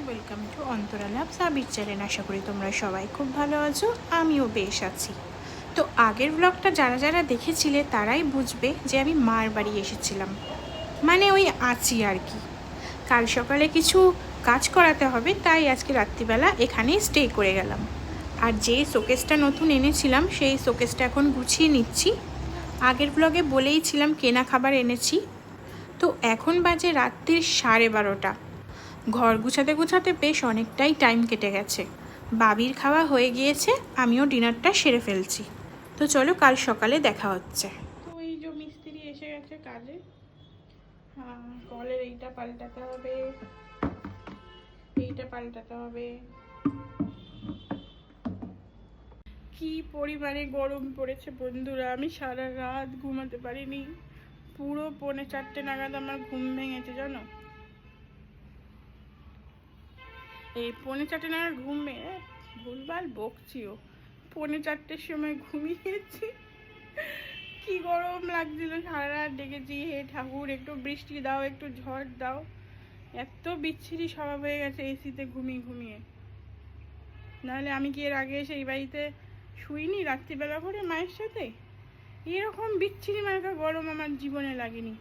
Welcome to Antarala Sabir channel. আশা করি তোমরা সবাই খুব ভালো আছো, আমিও বেশ আছি। তো আগের ব্লগটা যারা যারা দেখেছিলে তারাই বুঝবে যে আমি মার বাড়ি এসেছিলাম, মানে ওই আছি আর কি। কাল সকালে কিছু কাজ করাতে হবে, তাই আজকে রাত্রিবেলা এখানেই স্টে করে গেলাম। আর যে শোকেসটা নতুন এনেছিলাম সেই শোকেসটা এখন গুছিয়ে নিচ্ছি। আগের ব্লগে বলেইছিলাম কেনা খাবার এনেছি। তো এখন বাজে রাত্রির 12:30। ঘর গুছাতে গুছাতে বেশ অনেকটাই টাইম কেটে গেছে। বাবির খাওয়া হয়ে গিয়েছে, আমিও ডিনারটা সেরে ফেলছি। তো চলো কাল সকালে দেখা হচ্ছে। তো এই যে মিস্ত্রি এসে গেছে কাজে। হ্যাঁ, কলের এইটা পাল্টাতে হবে, এইটা পাল্টাতে হবে। কি পরিমাণে গরম পড়েছে বন্ধুরা, আমি সারা রাত ঘুমাতে পারিনি। পুরো 3:45 নাগাদ আমার ঘুম ভেঙেছে জানো। এই 3:45 নাগাদ ঘুম ভেঙে ভুলভাল বকছিও। 3:45 সময় ঘুমিয়েছি। কি গরম লাগছিল, সারা রাত ডেকেছি, হে ঠাকুর একটু বৃষ্টি দাও, একটু ঝড় দাও। এত বিচ্ছিরি স্বভাব হয়ে গেছে এসিতে ঘুমিয়ে ঘুমিয়ে। নাহলে আমি কি এর আগে এসে এই বাড়িতে শুইনি রাত্রিবেলা করে মায়ের সাথে? এরকম বিচ্ছিরি মার্কা গরম আমার জীবনে লাগেনি।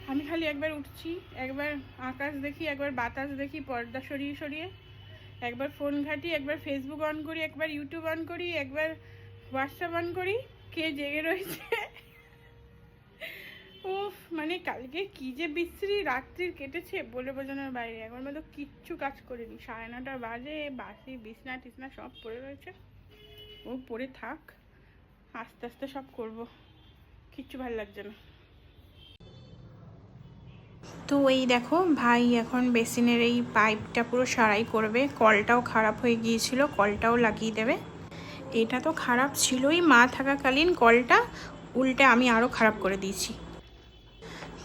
আমি খালি একবার উঠছি, একবার আকাশ দেখি, একবার বাতাস দেখি পর্দা সরিয়ে সরিয়ে, একবার ফোন ঘাঁটি, একবার ফেসবুক অন করি, একবার ইউটিউব অন করি, একবার হোয়াটসঅ্যাপ অন করি, কে জেগে রয়েছে। উফ, মানে কালকে কি যে বিশ্রী রাত্রির কেটেছে বলে বোঝানোর বাইরে। এখন তো কিচ্ছু কাজ করিনি, 9:30 বাজে, বাসি বিছনা টিছনা সব পড়ে রয়েছে। ও পড়ে থাক, আস্তে আস্তে সব করব, কিচ্ছু ভালো লাগছে না। তো এই দেখো ভাই এখন বেসিনের এই পাইপটা পুরো সারাই করবে। কলটাও খারাপ হয়ে গিয়েছিল, কলটাও লাগিয়ে দেবে। এটা তো খারাপ ছিলই, মা থাকাকালীন কলটা উল্টে আমি আরও খারাপ করে দিয়েছি।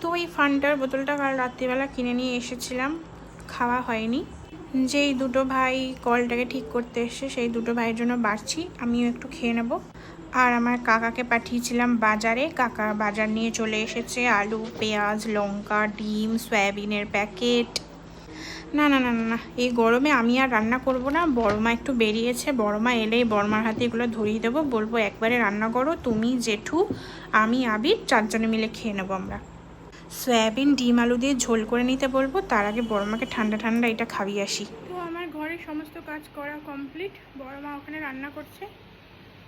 তো এই ফান্টার বোতলটা কাল রাত্রিবেলা কিনে নিয়ে এসেছিলাম, খাওয়া হয়নি। যেই দুটো ভাই কলটাকে ঠিক করতে এসে সেই দুটো ভাইয়ের জন্য বাড়ছি, আমিও একটু খেয়ে নেব। আর আমার কাকাকে পাঠিয়েছিলাম বাজারে, কাকা বাজার নিয়ে চলে এসেছে। আলু, পেঁয়াজ, লঙ্কা, ডিম, সয়াবিনের প্যাকেট। না না না না না, এই গরমে আমি আর রান্না করব না। বড়মা একটু বেরিয়েছে, বড়মা এলেই বড়মার হাতে এগুলো ধরিয়ে দেবো, বলবো একবারে রান্না করো, তুমি, জেঠু, আমি, আবির, 4 জনে মিলে খেয়ে নেবো আমরা। সয়াবিন, ডিম, আলু দিয়ে ঝোল করে নিতে বলবো, তার আগে বড়মাকে ঠান্ডা ঠান্ডা এটা খাইয়ে আসি। তো আমার ঘরের সমস্ত কাজ করা কমপ্লিট। বড়মা ওখানে রান্না করছে,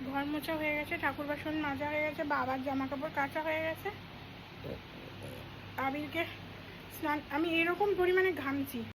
ঘর মোছা হয়ে গেছে, ঠাকুর বাসন মাজা হয়ে গেছে, বাবার জামা কাপড় কাচা হয়ে গেছে। আবিরকে স্নান, আমি এরকম পরিমাণে ঘামছি।